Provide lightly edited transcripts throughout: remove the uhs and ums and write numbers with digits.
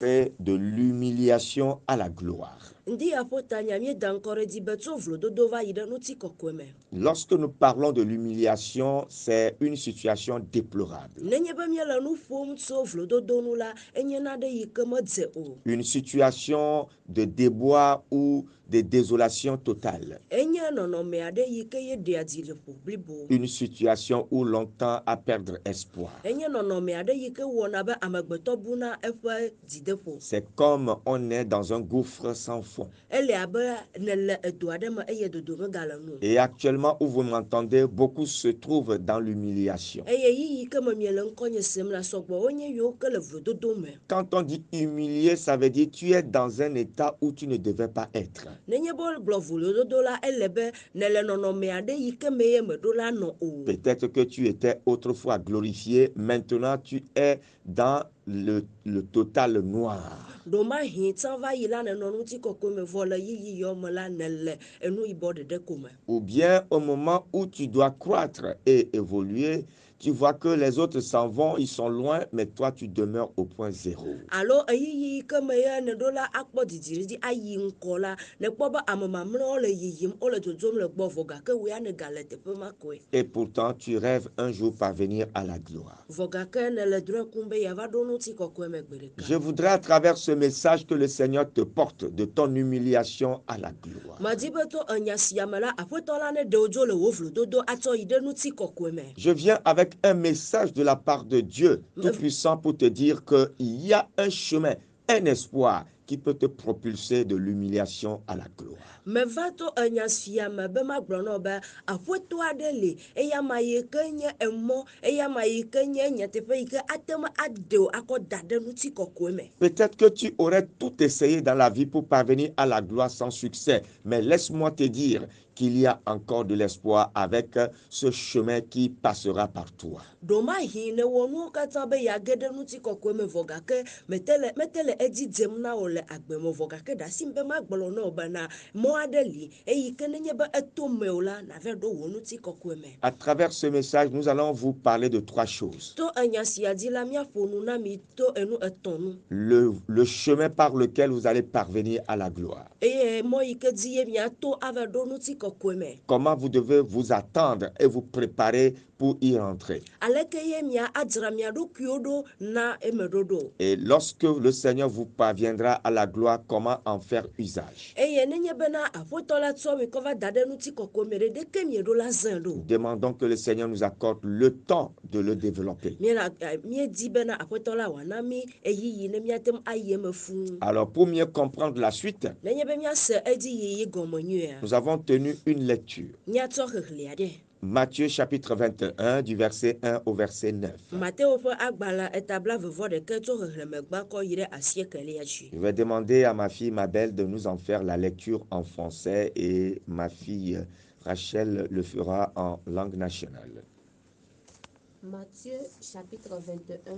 fait de l'humiliation à la gloire. Lorsque nous parlons de l'humiliation, c'est une situation déplorable. Une situation de déboire ou de désolation totale. Une situation où l'on tend à perdre espoir. C'est comme on est dans un gouffre sans fond. Et actuellement où vous m'entendez, beaucoup se trouvent dans l'humiliation. Quand on dit humilié, ça veut dire tu es dans un état où tu ne devais pas être. Peut-être que tu étais autrefois glorifié, maintenant tu es dans le total noir. Ou bien au moment où tu dois croître et évoluer, tu vois que les autres s'en vont, ils sont loin, mais toi tu demeures au point zéro. Et pourtant, tu rêves un jour parvenir à la gloire. Je voudrais à travers ce message que le Seigneur te porte de ton humiliation à la gloire. Je viens avec un message de la part de Dieu Tout-Puissant pour te dire qu'il y a un chemin, un espoir qui peut te propulser de l'humiliation à la gloire. Peut-être que tu aurais tout essayé dans la vie pour parvenir à la gloire sans succès, mais laisse-moi te dire qu'il y a encore de l'espoir avec ce chemin qui passera par toi. À travers ce message, nous allons vous parler de trois choses. Le chemin par lequel vous allez parvenir à la gloire. Comment vous devez vous attendre et vous préparer pour y rentrer. Et lorsque le Seigneur vous parviendra à la gloire, comment en faire usage. Demandons que le Seigneur nous accorde le temps de le développer. Alors, pour mieux comprendre la suite, nous avons tenu une lecture. Matthieu chapitre 21, du verset 1 au verset 9. Je vais demander à ma fille Mabel de nous en faire la lecture en français et ma fille Rachel le fera en langue nationale. Matthieu chapitre 21,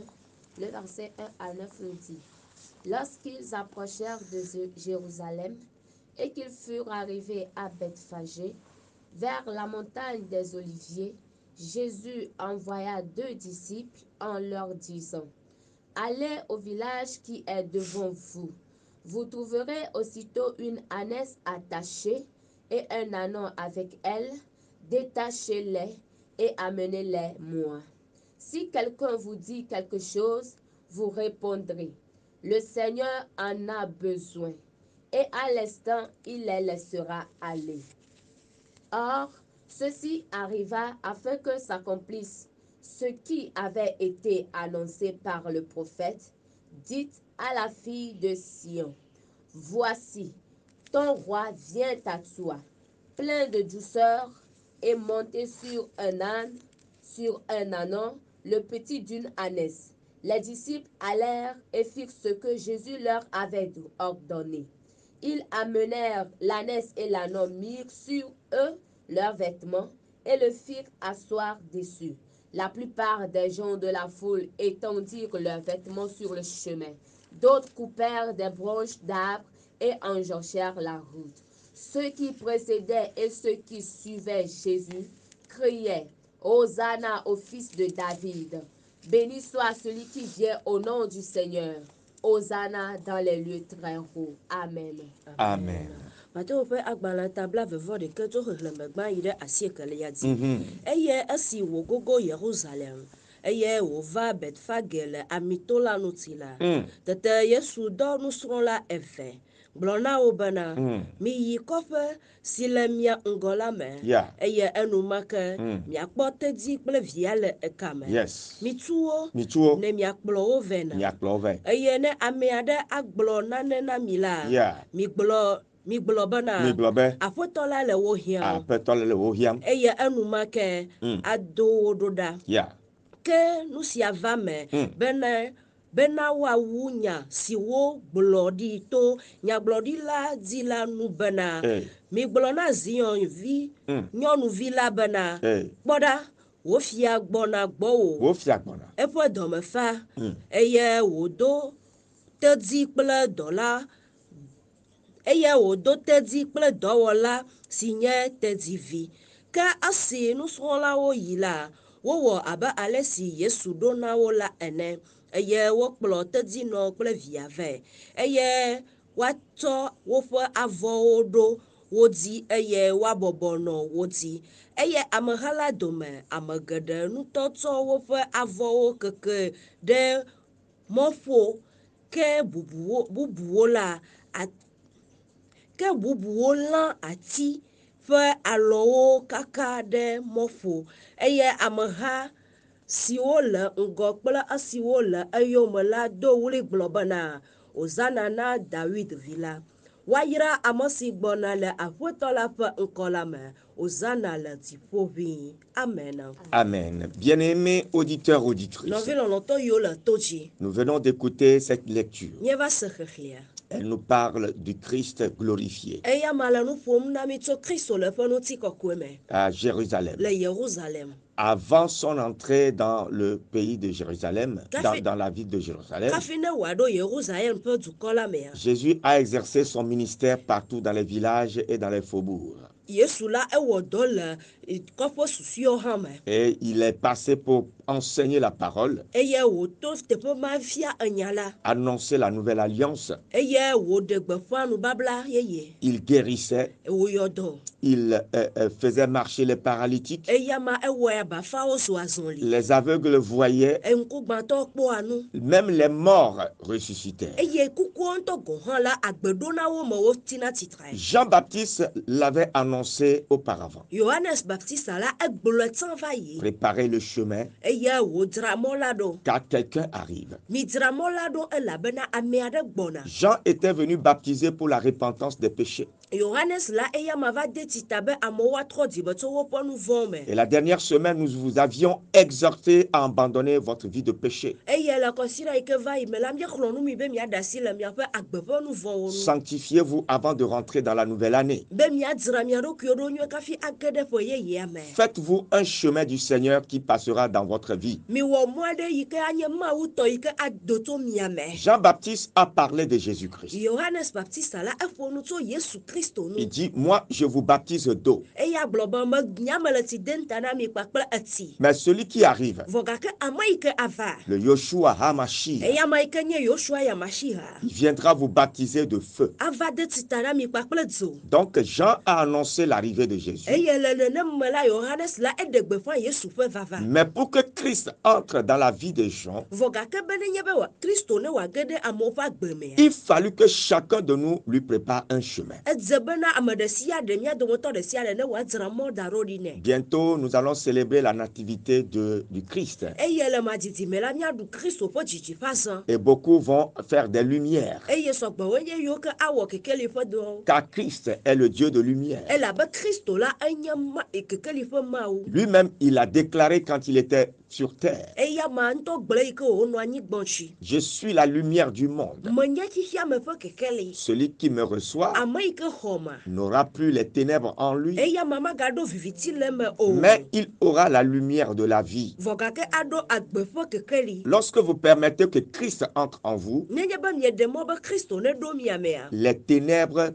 le verset 1 à 9 nous dit: Lorsqu'ils approchèrent de Jérusalem et qu'ils furent arrivés à Bethphagée, vers la montagne des Oliviers, Jésus envoya 2 disciples en leur disant: Allez au village qui est devant vous. Vous trouverez aussitôt une ânesse attachée et un ânon avec elle. Détachez-les et amenez-les moi. Si quelqu'un vous dit quelque chose, vous répondrez: Le Seigneur en a besoin. Et à l'instant, il les laissera aller. Or, ceci arriva afin que s'accomplisse ce qui avait été annoncé par le prophète. Dites à la fille de Sion: Voici, ton roi vient à toi, plein de douceur, et monté sur un âne, sur un ânon, le petit d'une ânesse. Les disciples allèrent et firent ce que Jésus leur avait ordonné. Ils amenèrent l'ânesse et l'ânon, mirent sur eux leurs vêtements et le firent asseoir dessus. La plupart des gens de la foule étendirent leurs vêtements sur le chemin. D'autres coupèrent des branches d'arbres et enjonchèrent la route. Ceux qui précédaient et ceux qui suivaient Jésus criaient: Hosanna au fils de David. Béni soit celui qui vient au nom du Seigneur. Hosanna dans les lieux très hauts. Amen. Amen. Mateo ƒe agbalẽ tabla vevɔ ɖeke tso xexlẽme gbã yi ɖe 90 dzi. Mhm. Eye esi wògogo Yerusalem eye wòva Betfage le Amito la ŋuti la, tete Yesu dɔ nusrɔ̃la eve gblɔ na wo bena miyi kɔƒe si le mia ŋgɔ la me Yeah. eye enumake miakpɔ tedzi kple via le eka me. Yes. Mitu wo Mitsuo. ne miakplɔ wo vɛ na. Miakplɔ vɛ. Eye ne ame aɖe agblɔ nane na mi la, Yeah. migblɔ bena Migblɔ be aƒetɔ la le wo hiãm aƒetɔ le wo hiãm. eye enumake ado wo ɖo ɖa. Yeah. Ke nu sia va me bena woawu nya si wogblɔ ɖi to nyagblɔɖila dzi la nu bena migblɔ na Zion vi nyɔnuvi la bena kpɔ ɖa wò fia gbɔna gbɔwò. Wo fia gbɔna. Eƒe dɔme fa eye wòdo tedzi kple dɔla eye wòdo tedzi kple dɔwɔla si nye tedzivi. Ke esi nusrɔ̃lawo yi la, wowɔ abe ale si Yesu ɖo na wo la ene eye wokplɔ tedzinɔ kple via vɛ eye woatsɔ woƒe avɔwo ɖo wo dzi eye woabɔbɔ nɔ wo dzi. Eye ameha la dome ame geɖe ŋutɔ tsɔ woƒe avɔwo keke ɖe mɔƒo ke bubuwo lã ati ƒe alɔwo kaka ɖe mɔƒo eye ameha siwo le ŋgɔ kple esiwo le eyome la do ɣli gblɔ bena Hosanna na David vi la. Woayra ame si gbɔna le aƒetɔ la ƒe ŋkɔ la me. Hosanna le dziƒo ʋĩi. Amen. Amen. Bien-aimés auditeurs, auditrices, Nɔvi lɔlɔ̃tɔ yiwo le to dzi. nous venons d'écouter cette lecture. Míeva se xexlẽa. Elle nous parle du Christ glorifié Eya ma le nu ƒom na mi tso Kristo le ƒe ŋutikɔkɔe me à Jérusalem. le Yerusalem. Avant son entrée dans le pays de Jérusalem, dans la ville de Jérusalem, Kafi ne wòaɖo Yerusalem ƒe dukɔ la mea, Jésus a exercé son ministère partout dans les villages et dans les faubourgs. Yesu la ewɔ dɔ le kɔƒe susuewo hã me. Et il est passé pour enseigner la parole, Eye wòto teƒe ma fia enya la. annoncer la nouvelle alliance. Eye wòɖe gbeƒã nubabla yeye. Il guérissait, Wòyɔ dɔ. il faisait marcher les paralytiques. Eya ma ewɔe abafawo zu azɔli. Les aveugles voyaient, Ŋkugbãtɔwo kpɔa nu. même les morts ressuscitaient. Eye kukuwo ŋutɔ gɔ̃ hã la agbeɖonawo me wotina tsitrae. Jean-Baptiste l'avait annoncé auparavant. Yohanes Baptista la egblɔe tsã va yi. Préparez le chemin Eye wòdzra mɔ la ɖo. car quelqu'un arrive. Midzra mɔ la ɖo elabena ame aɖe gbɔna. Jean était venu baptiser pour la repentance des péchés. Yohanes la eya ma va de tsita be amewo atrɔ dzime tso woƒe nu vɔ̃wo me. Et la dernière semaine, nous vous avions exhorté à abandonner votre vie de péché. Eye le kɔsiɖa yi ke va yi me la míexlɔ nu mi be miaɖe asi le miaƒe agbe ƒe nu vɔ̃wo nu. Sanctifiez-vous avant de rentrer dans la nouvelle année. Be miadzra mia ɖokuiwo ɖo nyuie kafi age ɖe ƒe yeyea me. Faites-vous un chemin du Seigneur qui passera dans votre vie. Miwɔ mɔ aɖe yi ke anye Mawu tɔ yi ke ado tso mia me. Jean-Baptiste a parlé de Jésus-Christ. Yohanes Baptista la eƒo nu tso Yesu Kristo nu. Il dit, moi, je vous baptise d'eau. Eya gblɔ be nyame le tsi de ŋta na mi kpakple etsi. Mais celui qui arrive, Vɔ gake ame yi ke ava. le Yoshua HaMashiach, Eya ma yi ke nye Yosua ya Mashiach. il viendra vous baptiser de feu. Ava de tsita na mi kpakple dzo. Donc, Jean a annoncé l'arrivée de Jésus. Eye le nenem me la Yohanes la eɖe gbeƒã Yesu ƒe vava. Mais pour que Christ entre dans la vie des gens, Vɔ gake be nenye be Kristo ne wòage ɖe amewo ƒe agbe mea. il fallut que chacun de nous lui prépare un chemin. Edze bena ame ɖe sia ɖe mía dometɔ ɖe sia ɖe ne wòadzra mɔ da ɖo ɖi nɛ. Bientôt, nous allons célébrer la nativité du Christ. Eye le madzidime la míaɖu Kristo ƒe dzidzi ƒe azã. Et beaucoup vont faire des lumières. Eye sɔgbɔwoe nye yiwo ke awɔ kekeli ƒe dɔwo. Car Christ est le Dieu de lumière. Elabe Kristo la enye kekeli ƒe Mawu. Lui-même, il a déclaré quand il était sur terre, Eya ma ŋutɔ gblɔ yi ke wònɔ anyigbɔ tsi. je suis la lumière du monde. Menye xixia me ƒe kekeli. Celui qui me reçoit Ame yi ke xɔ ma. n'aura plus les ténèbres en lui, Eya ma magaɖo viviti le me o. mais il aura la lumière de la vie. Vɔ gake aɖo agbe ƒe kekeli. Lorsque vous permettez que Christ entre en vous, Nenye be mieɖe mɔ be Kristo ne ɖo mia mea. les ténèbres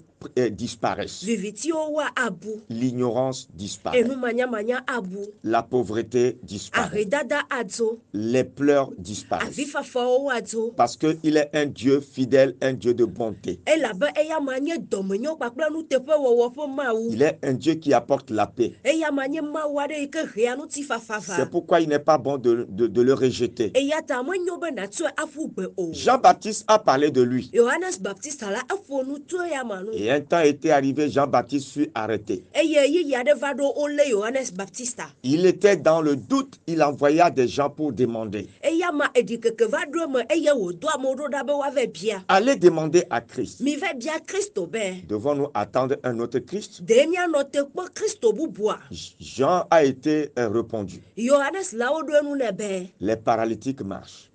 disparaissent. vivitio wa abu L'ignorance disparaît. enu manya abu La pauvreté disparaît. aredada adzo Les pleurs disparaissent. avifafo adzo Parce qu'il est un Dieu fidèle, un Dieu de bonté. elabe eya manye domenyo kpakple nuteƒe wɔwɔ ƒe mawu Il est un Dieu qui apporte la paix. eya manye mawu aɖe yi ke hea ŋuti fafafa C'est pourquoi il n'est pas bon de le rejeter. eya ta menyo be natsɔe aƒu gbe o Jean-Baptiste a parlé de lui. Yohanes Baptista la eƒo nu to ya ma nu Et un temps était arrivé, Jean-Baptiste fut arrêté. eye yiyi aɖe va ɖo wolé Yohanes Baptista Il était dans le doute, il envoya des gens pour demander. eya ma eɖikeke va ɖo eme eye wòdo amewo ɖo ɖa be woave bia Allez demander à Christ. mi va bia Kristo be Devons-nous attendre un autre Christ? ɖe mianɔ te kpɔ Kristo bubua Jean a été répondu. Yohanes la wo ɖo enu nɛ be Les paralytiques marchent.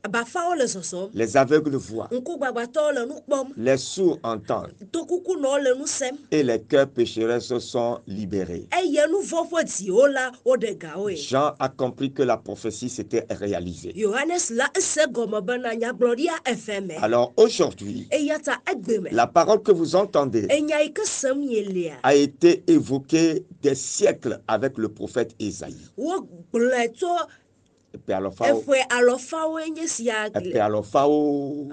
bafawo le zɔzɔm Les aveugles voient. ŋkugbagbatɔwo le nu kpɔm Les sourds entendent. tokukunɔwo le nu sem Et les cœurs pécheresses sont libérés. eye nu vɔ̃ ƒe dziwo la woɖe gawoe Jean a compris que la prophétie s'était réalisée. Yohanes la ese gɔme bena nyagblɔɖia eve me Alors aujourd'hui, eya ta egbe me la parole que vous entendez enya yi ke sem mielea a été évoquée des siècles avec le prophète Isaïe. wogblɔe tso Eƒe alɔfawo, eƒe alɔfawoe nye sia eƒe alɔfawo,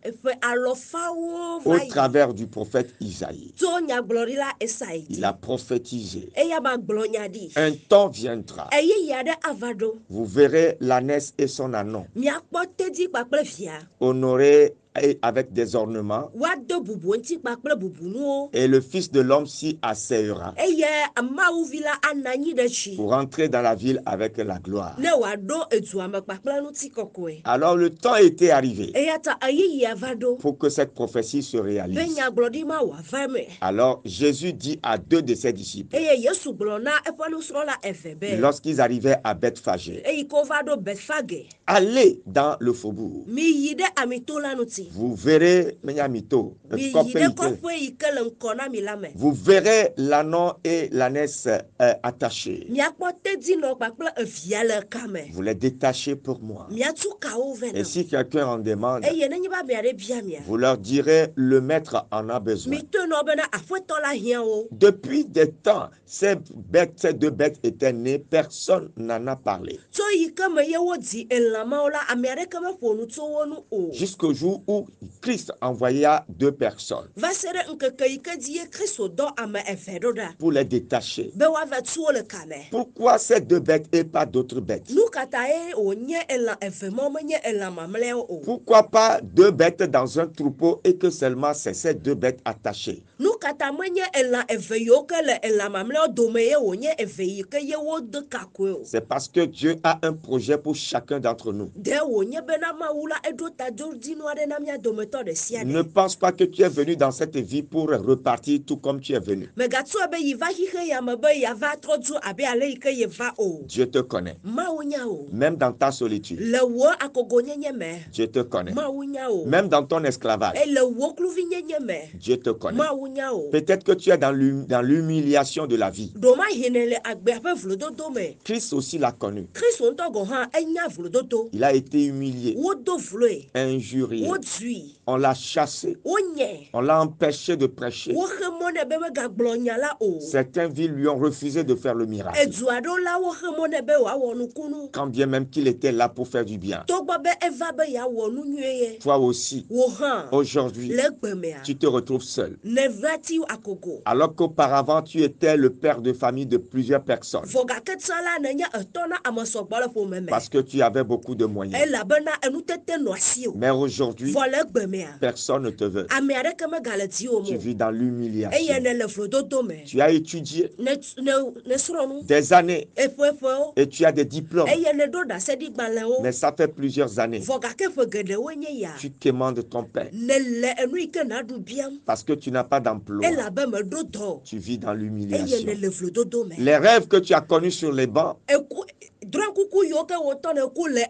eƒe alɔfawo au va yi travers du prophète Isaïe. tso nyagblɔɖila Esai Il dzi a prophétisé. eya ma gblɔ nya ɖi Un temps viendra. eyiyi aɖe ava ɖo Vous verrez l'ânesse et son ânon miakpɔ tedzi kpakple via honorés avec des ornements, woado bubu ŋuti kpakple bubunuwo et le Fils de l'homme s'y asseyera eye mawuvi la ana anyi ɖe tsi pour entrer dans la ville avec la gloire. ne wòaɖo edua me kpakple ŋutikɔkɔe Alors le temps était arrivé eya ta eyiyia va ɖo pour que cette prophétie se be réalise. nyagblɔɖi ma wòava me Alors Jésus dit à deux de ses disciples, eye Yesu gblɔ na eƒe nusrɔ̃la eve be lorsqu'ils arrivaient à Bethphagée, eyi ke wova ɖo Betfage allez dans le faubourg. miyi ɖe amito la ŋuti Vous verrez, Menyamito, miyi ɖe kɔƒe yi ke le ŋkɔ na mi la me vous verrez l'ânon et l'ânesse attachés. miakpɔ tedzinɔ kpakple evia le kame Vous les détachez pour moi. miatu kawo vɛ Et na si quelqu'un en demande, eye nenye be amea ɖe bia mia vous leur direz, le maître en a besoin. mito nɔ bena aƒetɔ la hiã wo Depuis des temps, ces deux bêtes étaient nées, personne n'en a parlé. tso yi ke me ye wodzi elãmawo la ame aɖeke meƒo nu tso wo nu o Jusqu'au jour où Christ envoya deux personnes va se ɖe ŋkeke yi ke dzi ye Kristo dɔ ame eve ɖo ɖa pour les détacher. be woava tu wo le kame Pourquoi ces deux bêtes et pas d'autres bêtes? nu kata ye wònye elã eve mawo menye elã mamlɛawo o Pourquoi pas deux bêtes dans un troupeau et que seulement c'est ces deux bêtes attachées? nu kata menye elã eve yiwo ke le elã mamlɛawo dome ye wònye eve yi ke ye wode kakoe o C'est parce que Dieu a un projet pour chacun d'entre nous. de wònye bena mawu la eɖo tadzɔdzinu aɖe na mía dometɔ ɖe sia Ne ɖe pense pas que tu es venu dans cette vie pour repartir tout comme tu es venu. megatrɔe be yi va xixe ya me be yeava trɔ dzo abe ale yi ke yeva o Dieu te connaît. mawu nya o Même dans ta solitude, le wò akogonyenye me Dieu te connaît. mawu nya o Même dans ton esclavage, e le wò kluvinyenye me Dieu te connaît. mawu nya o Peut-être que tu es dans l'humiliation de la vie. ɖoma hine le agbea ƒe vlododo me Christ aussi l'a connu. kristu ŋutɔ gɔ hã enya vlododo Il a été humilié, wodo vloe injurié. wodzui On l'a chassé. wonye On l'a empêché de prêcher. woxe mɔ nɛ be megagblɔ nya la o Certaines villes lui ont refusé de faire le miracle. edu aɖewo la woxe mɔ nɛ be wòawɔ nukunu Quand bien même qu'il était là pour faire du bien. togbɔ be eva be yeawɔ nu nyuie ye Toi aussi, wò hã aujourd'hui, le gbe mea tu te retrouves seul. ne vati akogo Alors qu'auparavant, tu étais le père de famille de plusieurs personnes. vɔ gake tsã la nenye etɔ na ame sɔgbɔ le ƒome me Parce que tu avais beaucoup de moyens. elabena enutete nɔ asi o Mais aujourd'hui, vɔ le gbe mea personne ne te veut. ame aɖeke megale diwo Tu mo vis dans eye l'humiliation. ne le vlododo me Tu as étudié ne srɔ̃nu des années eƒeƒewo et tu as des diplômes. eye ne ɖo ɖaseɖigbalẽwo Mais ça fait plusieurs années. vɔ gake ƒe geɖewoe nye ya Tu quémandes ton père ne le enu yi ke naɖu biam parce que tu n'as pas d'emploi. elabe meɖo dɔ Tu vis dans eye ne l'humiliation. le vlododo me Les rêves que tu as connus sur les bancs, eku Drɔn kuku yiwo ke wotɔ ne ku le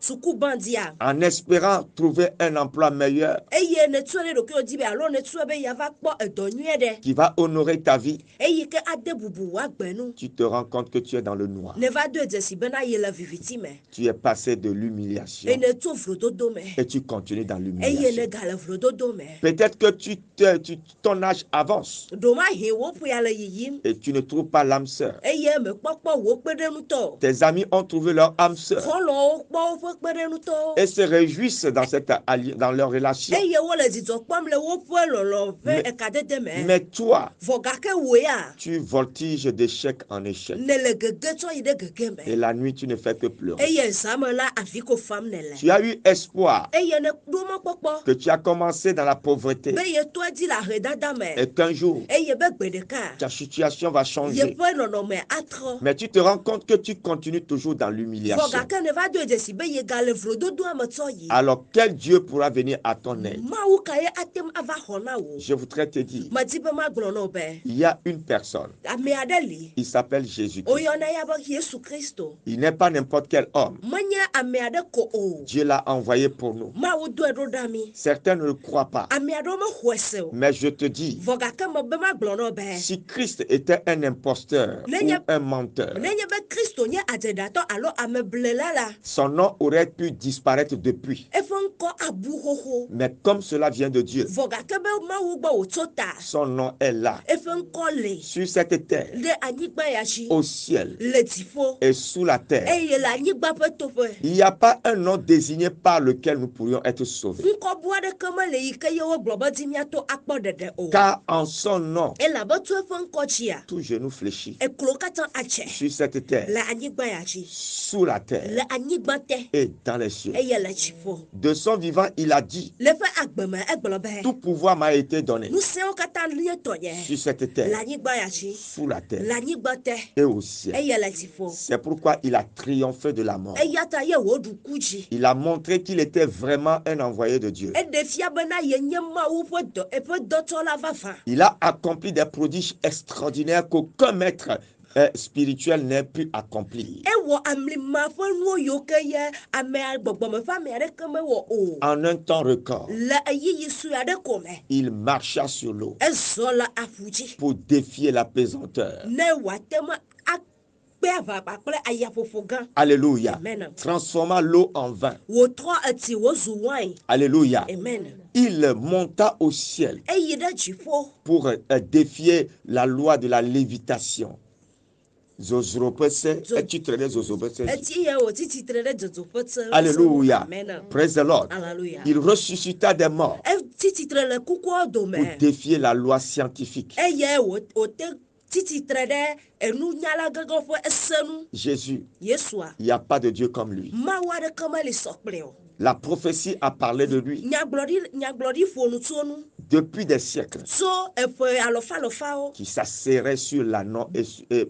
sukubandia. en espérant trouver un emploi meilleur Eye ne tue ɖe ɖokuiwo dzi be alo ne tue be yava kpɔ edɔ nyuie ɖe. qui va honorer ta vie, Eye ke ade bubu w'agbe nu. tu te rends compte que tu es dans le noir. Ne va do dzesi bena ye le viviti me. Tu es passé de l'humiliation Ene tso vlododo me. et tu continues dans Eye ne l'humiliation. gale vlododo me. Peut-être que ton âge avance Doma he wo ƒo ya le yiyim. et tu ne trouves pas l'âme sœur. Eye me kpɔkpɔ wo kpeɖenutɔ. Tes amis ont trouvé leur âme sœur Xɔlɔwo kpɔ woƒe kpeɖenutɔ. et se réjouissent dans leur relation. Eye wole dzidzɔ kpɔm le woƒe lɔlɔ ƒe ekadede me. Mais toi, Vɔ gake wo ya tu voltiges d'échec en échec. ne le gege tsɔ yi ɖe gege Et me. la nuit, tu ne fais que pleurer. Eye zame la avi ko fam ne le. Tu as eu espoir Eye ne ɖo mɔkpɔkpɔ. que tu as commencé dans la pauvreté Be ye tɔe dzi le ahedada me. et qu'un jour, Eye be gbe ɖeka. ta situation va changer. Yeƒe nɔnɔme atrɔ. Mais tu te rends compte que tu continues toujours dans Vɔ l'humiliation. gake ne va do dzesi be ye gale vlododoa me tsɔ yi. Alors, quel Dieu pourra venir à ton aide? Mawu ka ye atem ava xɔ na wo. Je voudrais te dire, Medi be magblɔ na wo be. il y a une personne, Ame aɖe li. il s'appelle Jésus. Woyɔna ya be Yesu Kristo. Il n'est pas n'importe quel homme. Menye ame aɖe ko o. Dieu l'a envoyé pour nous. Mawu doe ɖo ɖa mi. Certains ne le croient pas. Ame aɖewo mexɔe se o. Mais je te dis, Vɔ gake me be magblɔ na wo be. si Christ était un imposteur ou un menteur, Nenye be Kristo nye adzeɖatɔ alo ameblela la. son nom aurait pu disparaître depuis. Eƒe ŋkɔ abu xoxo. Mais comme cela vient de Dieu, Vɔ gake be Mawu gbɔ wòtso ta. son nom est là, Eƒe ŋkɔ le. sur cette terre, Ɖe anyigba ya dzi. au ciel Le dziƒo. et sous la terre. Eye le anyigba ƒe toƒe. Il n'y a pas un nom désigné par lequel nous pourrions être sauvés. Ŋkɔ bu aɖeke mele yi ke ye wogblɔ be dzi míato akpɔ ɖeɖe o. Car en son nom, Elabe tso eƒe ŋkɔ dzia. tout genou fléchit Eklo katã atse. sur cette terre, Le anyigba ya dzi. sous la terre Le anyigba te. et dans les cieux. Eye le dziƒo. De son vivant, il a dit, Le ƒe agbeme egblɔ be. tout pouvoir m'a été donné Ŋusẽwo katã nye tɔnye. sur cette Le terre, anyigba ya dzi. sous la Le terre anyigba te. et au ciel. Eye le dziƒo. C'est pourquoi il a triomphé de la mort. Eya ta ye wòɖu ku dzi. Il a montré qu'il était vraiment un envoyé de Dieu. Eɖe fia bena ye nye Mawu eƒe dɔtsɔla vavã. Il a accompli des prodiges extraordinaires qu'aucun maître spirituel n'ait pu accomplir. Ewɔ amlima ƒe nuwo yiwo ke ye amea gbɔgbɔme ƒe ame aɖeke mewɔ o. En un temps record, Le eyiyi sue aɖe ko me. il marcha sur l'eau Ezɔ le aƒu dzi. pour défier la pesanteur. Ne wòate me akpe aʋaʋa kple ayaƒoƒo gã. Alléluia. Amen. Transformant l'eau en vin. Wòtrɔ etsi wòzu wain. Alléluia. Amen. Il monta au ciel Eyi ɖe dziƒo. pour défier la loi de la lévitation. Zozropese, titre de Zozropese. Eti ye wòtsi tsitre ɖe dzodoƒe tse. Alléluia. Amen. Praise the Lord. Alléluia. Il ressuscita des morts Etsi tsitre le kukuwo dome. pour défier la loi scientifique. Eye wòte tsi tsitre ɖe enunyala gãgã ƒe esenu. Jésus, Yesua. il n'y a pas de Dieu comme lui. Mawu aɖeke meli sɔ kplii o. La prophétie a parlé de lui Nyagblɔɖi ƒo nu tso nu. depuis des siècles, Tso eƒe alɔfalɔfawo. qui s'asserait sur l'ânon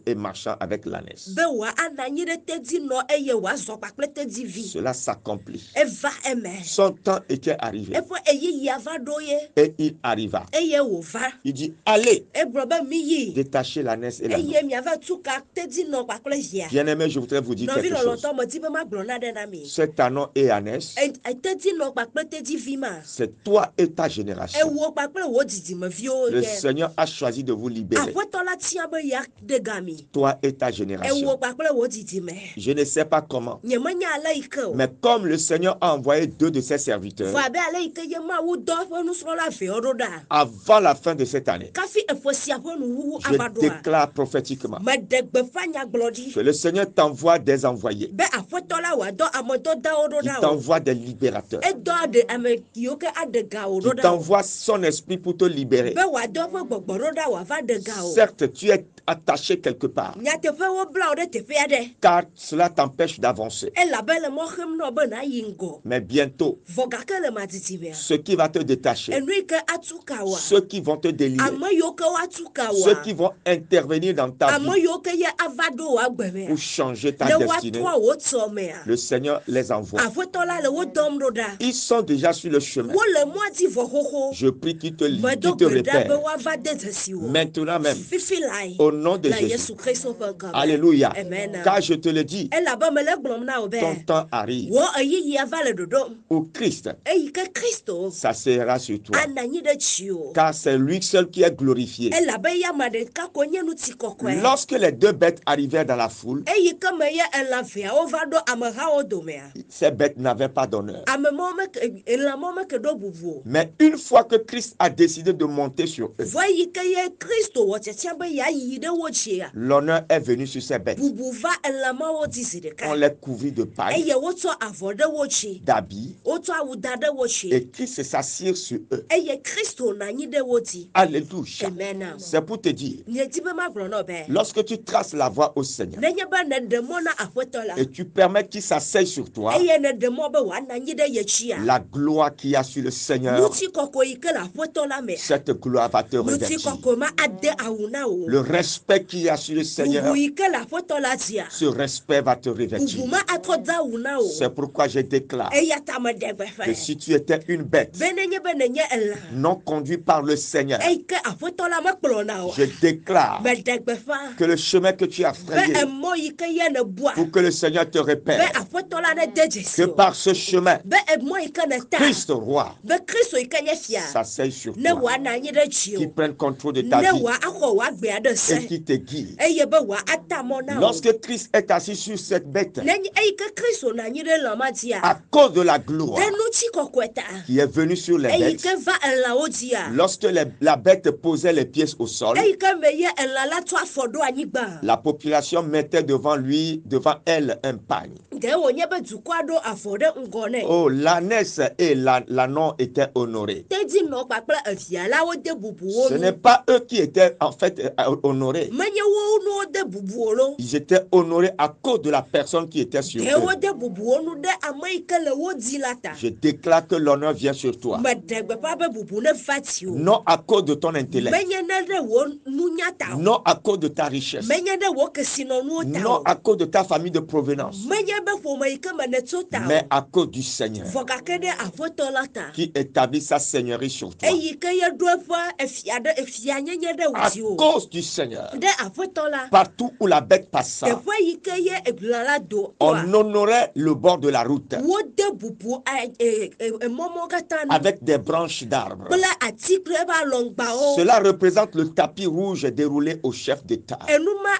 et marchant avec l'ânesse. Be wòana anyi ɖe tedzi nɔ eye wòazɔ kpakple tedzivi. Cela s'accomplit. Eva eme. Son temps était arrivé Eƒe eyiyia va ɖo ye. et il arriva. Eye wòva. Il dit, allez, Egblɔ be miyi. détachez l'ânesse et l'ânon. Eye miava tu ka tedzi nɔ kpakple zia. Bien-aimé, je voudrais vous dire Nɔvi quelque chose. lɔlɔtɔ medi be magblɔ naɖe na mi. Cet ânon et ânesse, Tedzi nɔ kpakple tedzivi ma. c'est toi et ta génération. Ewo kpakple wo dzidzimeviwo Le ye. Seigneur a choisi de vous libérer. Aƒetɔ la tia be ya de gami. Toi et ta Ewo génération. kpakple wo dzidzime. Je ne sais pas comment, Nyemenya ale yi ke o. mais comme le Seigneur a envoyé 2 de ses serviteurs Vɔ abe ale yi ke ye Mawu dɔ eƒe nusrɔ̃la avewo ɖo ɖa. avant la fin de cette année, Kafi eƒe sia ƒe nuwuwu je ava ɖoa. déclare prophétiquement Meɖe gbeƒã nyagblɔɖi. que le Seigneur t'envoie des envoyés, Be aƒetɔ la wòadɔ amedɔdawo ɖo il ɖa o. t'envoie des libérateurs, Edɔ aɖe ame yiwo ke aɖe ga wo il ɖo ɖa o. t'envoie son esprit pour te libérer. Be wòadɔ eƒe gbɔgbɔ ɖo ɖa wòava ɖe ga o. Certes, tu es attaché quelque part, Nyateƒewo bla wo ɖe teƒe aɖe. car cela t'empêche d'avancer. Elabe le mɔ xem nɔ be nàyi ŋgɔ. Mais bientôt, Vɔ gake le madidimea. ce qui va te détacher, Enu yi ke atu ka woa. ceux qui vont te délivrer, Ame yiwo ke woatu ka ceux woa. qui vont intervenir dans ta Ame vie yiwo ke ye ava ɖo wo agbe mea. pour changer Ne ta destinée, woatrɔ wo tɔ mea. le Seigneur les envoie. Aƒetɔ la le wo dɔm ɖo ɖa. Ils sont déjà sur le chemin. Wole mɔa dzi vɔ xoxo. Je prie esprit qui te medo gbe ɖa be repère. woava de dzesi wo Maintenant même, fifi lae au nom de le Jésus. Yesu Kristo ƒe ŋkɔ me. Alléluia. Amen. Car je te le dis, Elabe mele gblɔm na wo be ton temps arrive wo ɣeyiɣia va le ɖoɖom où Christ eyi ke Kristo s'asseyera sur toi. anɔ anyi ɖe dziwò Car c'est lui seul qui est glorifié. elabe ya ame ɖeka ko nye ŋutikɔkɔe. Lorsque les deux bêtes arrivèrent dans la foule, Eyi ke me ye elã veawo va ɖo amehawo domea. ces bêtes n'avaient pas d'honneur. Ame mawo meke elã mawo meke ɖo bubu o. Mais une fois que Christ a décidé de monter sur eux, Vɔ yi ke ye Kristo wɔ tiatia be yeayi ɖe wo dzia. l'honneur est venu sur ces bêtes. Bubu va elã mawo dzi zi On ɖeka. les couvrit de paille, Eye wotsɔ avɔ ɖe wo dzi. d'habits, Wotsɔ awu da ɖe wo dzi. et Christ s'assire sur eux. Eye Kristo nɔ anyi ɖe wo dzi. Alléluia. Amen. C'est pour te dire, Nye dzi be magblɔ na wo be. lorsque tu traces la voie au Seigneur Nenye be ne ɖe mɔ na aƒetɔ la. et tu permets qu'il s'asseye sur toi, Eye ne ɖe mɔ be wòanɔ anyi ɖe ye dzia. la gloire qu'il y a sur le Seigneur, Ŋutikɔkɔe yi ke le aƒetɔ la mea. cette gloire va te revêtir. Ŋutikɔkɔe ma ade awu na wo. Le respect qu'il y a sur le Seigneur, Bubu yi ke le aƒetɔ la dzia. ce respect va te revêtir. Bubu ma atrɔ da awu na wo. C'est pourquoi je déclare Eya ta me ɖe que gbeƒã. si tu étais une bête Be nenye be nenye elã. non conduite par le Seigneur, Eyi ke aƒetɔ la mekplɔ na o. je déclare Me ɖe gbeƒã. que le chemin que tu as Be frayé emɔ yi ke ye ne bua. pour que le Seigneur te Be repère, aƒetɔ la ne de dzesi que o. par ce chemin, Be emɔ yi ke ne ta. Christ roi Be Kristo yi ke nye fia. s'asseye sur Ne toi, wòanɔ anyi ɖe dzi qui o. prenne contrôle de ta Ne vie wòaxɔ wòagbea ɖe et se. qui te guide. Eye be wòata mɔ na o. Lorsque Christ est assis sur cette bête, Nenye eyi ke Kristo nɔ anyi ɖe lã ma dzia. à cause de la gloire Ɖe ŋutikɔkɔe ta. qui est venue sur les Eyi bêtes, ke va elãwo dzia. lorsque la bête posait les pieds au sol, Eyi ke me ye elã la trɔ afɔ ɖo anyigba. la population mettait devant elle un pagne. Ɖe wònye be dukɔa ɖo avɔ ɖe ŋgɔ nɛ. Oh, l'ânesse et l'ânon étaient honorés. Tedinɔ kpakple evia la wode bubu wo Ce nu. n'est pas eux qui étaient en fait honorés. Menye wo nu wode bubu wo lo. Ils étaient honorés à cause de la personne qui était sur Ɖe eux. wode bubu wo nu ɖe ame yi ke le wo dzi la ta. Je déclare que l'honneur vient sur toi. Me ɖe gbeƒã be bubu ne va tsi o. Non à cause de ton intellect. Menye ne ɖe wo nunya ta o. Non à cause de ta richesse. Menye ɖe wo kesinɔnuwo ta Non o. à cause de ta famille de provenance. Menye be ƒome yi ke me ne tso ta Mais o. à cause du Seigneur Vɔ gake ɖe aƒetɔ la ta. qui établit sa seigneurie sur toi. Eyi ke ye ɖo eƒe efianyenye ɖe wo À dzi o. cause du Seigneur, Ɖe aƒetɔ la. partout où la bête passa, Teƒe yi ke ye elã la do. on honorait le bord de la route Wode bubu emɔmɔ katã nu. avec des branches d'arbres. Kple ati kple ebe alɔŋgbawo. Cela représente le tapis rouge déroulé au chef d'État. Enuma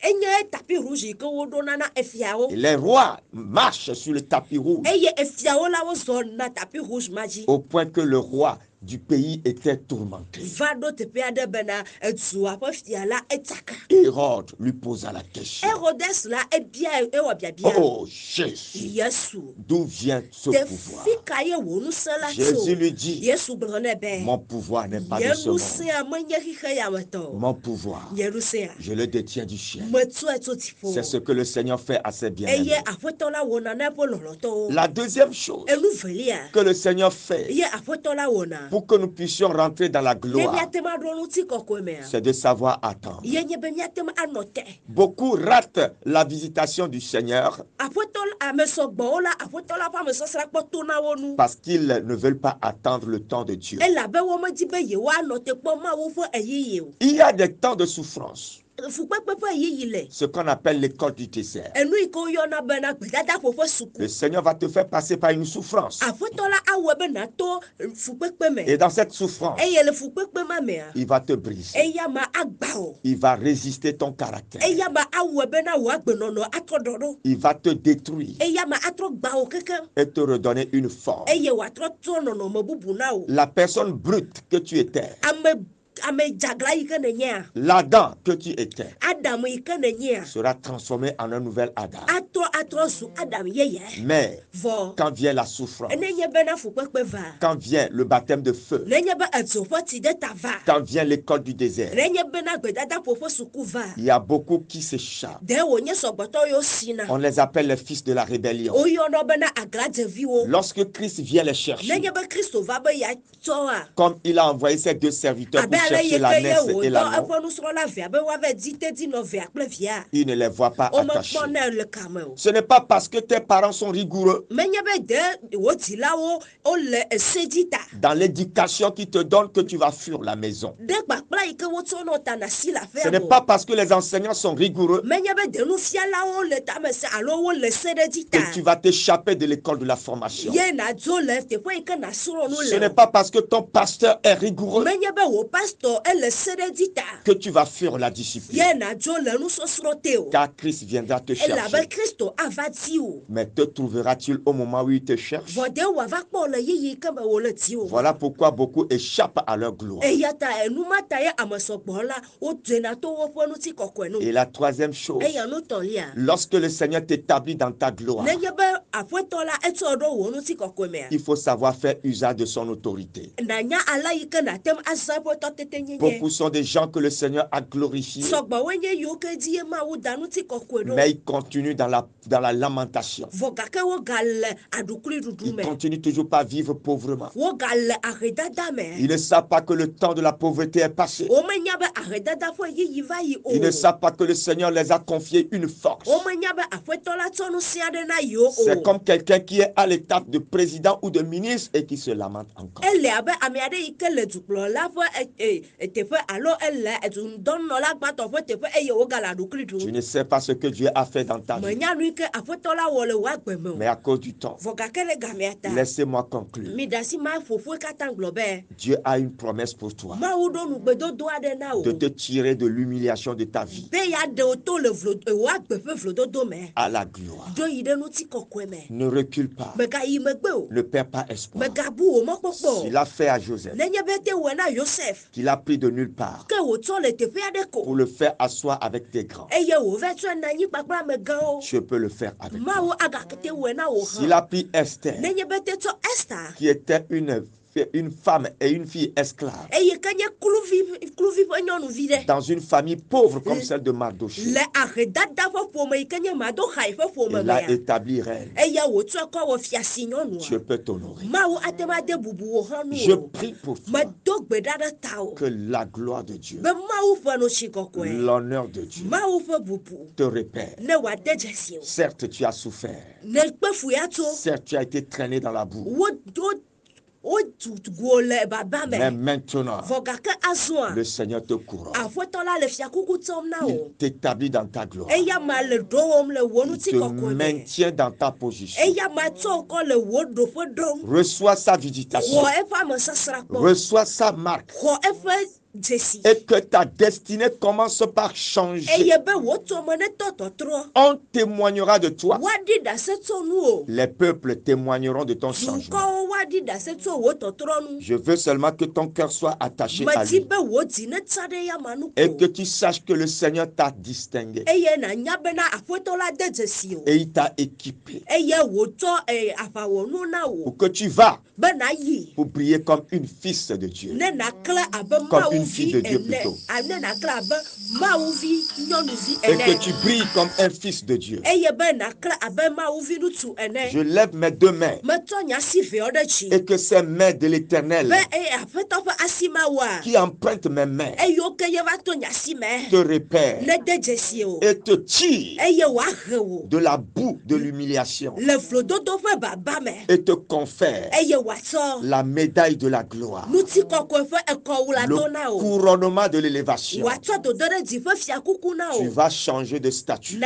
enye tapi rouge yi ke woɖona na efiawo. Et les rois marchent sur le tapis rouge Eye efiawo la wozɔ na tapi rouge ma dzi. au point que le roi du pays était tourmenté. Va ɖo teƒe aɖe bena edua ƒe fia la etsaka. Hérode lui posa la question. Herodes la ebia ewɔ biabia. Oh Jésus, Yesu. d'où vient ce pouvoir? Tefi ka ye wò ŋusẽ la tso. Jésus lui dit, Yesu gblɔ nɛ be. mon pouvoir n'est pas de Nye ce monde. ŋusẽa menye xixe ya me tɔ o. Mon pouvoir, Nye ŋusẽa. je le détiens du ciel. Metsɔe tso dziƒo. C'est ce que le Seigneur fait à ses Eye bien-aimés. aƒetɔ la wɔna na eƒe lɔlɔtɔwo. La deuxième chose Enu velia. que le Seigneur fait Ye aƒetɔ la wɔna. pour que nous puissions rentrer dans la Ne gloire, míate ma ɖo ŋutikɔkɔe mea. c'est de savoir attendre. Ye nye be míate ma anɔ te. Beaucoup ratent la visitation du Seigneur Aƒetɔ ame sɔgbɔwo la aƒetɔ la ƒe amesɔsra kpɔ na wo nu. parce qu'ils ne veulent pas attendre le temps de Dieu. Elabe wo medi be yewoanɔ te kpɔ Mawu ƒe eyiyi o. Il y a des temps de souffrance, Fukpekpe ƒe eyiyi le. ce qu'on appelle l'école du désert. Enu yi ke woyɔna bena gbedadaƒo ƒe suku. Le Seigneur va te faire passer par une souffrance. Aƒetɔ la awɔe be nato fukpekpe me. Et dans cette souffrance, Eye le fukpekpe ma mea. il va te briser. Eya ma agba o. Il va résister ton caractère. Eya ma awɔe bena wò agbenɔnɔ atrɔ ɖɔ ɖo. Il va te détruire Eya ma atrɔ gba wo kekeŋ. et te redonner une forme. Eye wòatrɔ trɔ nɔnɔme bubu na wo. La personne brute que tu étais, Ame dzagla yi ke nenyea. l'Adam que tu étais, Adam yi ke nenyea. sera transformé en un nouvel Adam. Atrɔ zu Adam yeye. Mais Vɔ. quand vient la souffrance, Nenye bena fukpekpe va. quand vient le baptême de feu, Nenye be edzo ƒe tsi ɖe ta va. quand vient l'école du désert, Nenye bena gbedadaƒo ƒe suku va. il y a beaucoup qui s'échappent. Ɖe wònye sɔgbɔtɔ yiwo sina. On les appelle les fils de la rébellion. Woyɔnɔ bena agladzeviwo. Lorsque Christ vient les chercher, Nenye be Kristo va be yeatsɔa. comme il a envoyé ses deux serviteurs Abe chercher la naisse et l'anneau, ils ne les voient pas attachés. Ce n'est pas parce que tes parents sont rigoureux dans l'éducation qu'ils te donnent que tu vas fuir la maison. Ce n'est pas parce que les enseignants sont rigoureux que tu vas t'échapper de l'école de la formation. Ce n'est pas parce que ton pasteur est rigoureux que tu vas fuir la discipline. Car Christ viendra te chercher. Mais te trouveras-tu au moment où il te cherche? Voilà pourquoi beaucoup échappent à leur gloire. Et la troisième chose, lorsque le Seigneur t'établit dans ta gloire, il faut savoir faire usage de son autorité. Beaucoup sont des gens que le Seigneur a glorifiés, mais ils continuent dans la lamentation. Ils continuent toujours pas à vivre pauvrement. Ils ne savent pas que le temps de la pauvreté est passé. Ils ne savent pas que le Seigneur les a confié une force. C'est comme quelqu'un qui est à l'étape de président ou de ministre et qui se lamente encore. Tu ne sais pas ce que Dieu a fait dans ta vie. Mais à cause du temps, laissez-moi conclure. Dieu a une promesse pour toi de te tirer de l'humiliation de ta vie à la gloire. Ne recule pas. Ne perds pas espoir. S'il a fait à Joseph, qu'il a pris de nulle part pour le faire asseoir avec des grands, je peux le faire avec toi. S'il a pris Esther, qui était une femme et une fille esclaves dans une famille pauvre comme celle de Mardochée, et l'a établie reine, je peux t'honorer. Je prie pour toi que la gloire de Dieu, l'honneur de Dieu te répère. Certes, tu as souffert. Certes, tu as été traîné dans la boue. Mais maintenant, le Seigneur te couronne. Il t'établit dans ta gloire. Il te maintient dans ta position. Reçois sa visitation. Reçois sa marque. Et que ta destinée commence par changer. On témoignera de toi. Les peuples témoigneront de ton changement. Je veux seulement que ton cœur soit attaché à lui. Et que tu saches que le Seigneur t'a distingué. Et il t'a équipé. Pour que tu vas pour briller comme une fils de Dieu. Comme une fille de Dieu plutôt. Et que tu brilles comme un fils de Dieu. Je lève mes deux mains. Et que ces mains de l'Éternel qui empruntent mes mains te repèrent et te tirent de la boue de l'humiliation et te confèrent la médaille de la gloire, le couronnement de l'élévation. Tu vas changer de statut.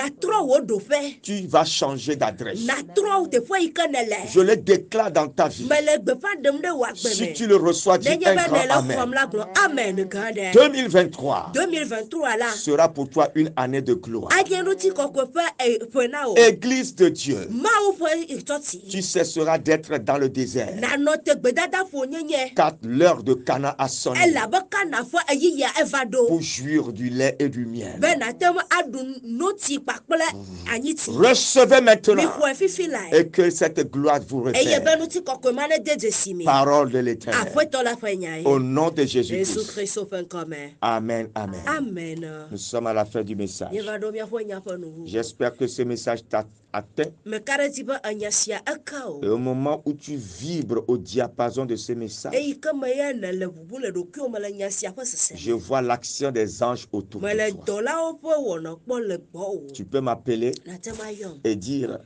Tu vas changer d'adresse. Je le déclare dans ta vie. Si tu le reçois, dis un grand amen. 2023 sera pour toi une année de gloire. Église de Dieu, tu cesseras d'être dans le désert, car l'heure de Cana a sonné pour jouir du lait et du miel. Recevez maintenant et que cette gloire vous refait. Parole de l'Éternel. Au nom de Jésus-Christ. Amen, amen. Nous sommes à la fin du message. J'espère que ce message t'a atteint, mekare di be enya sia eka et o au moment où tu vibres au diapason de ce message, eyi ke me ya ne le bubu le ɖokuiwo me le nya sia ƒe sese je vois l'action des anges autour me de le toi. dɔlawo ƒe wɔnɔ kpɔ le gbɔwò Tu peux m'appeler nate ma yɔm et dire,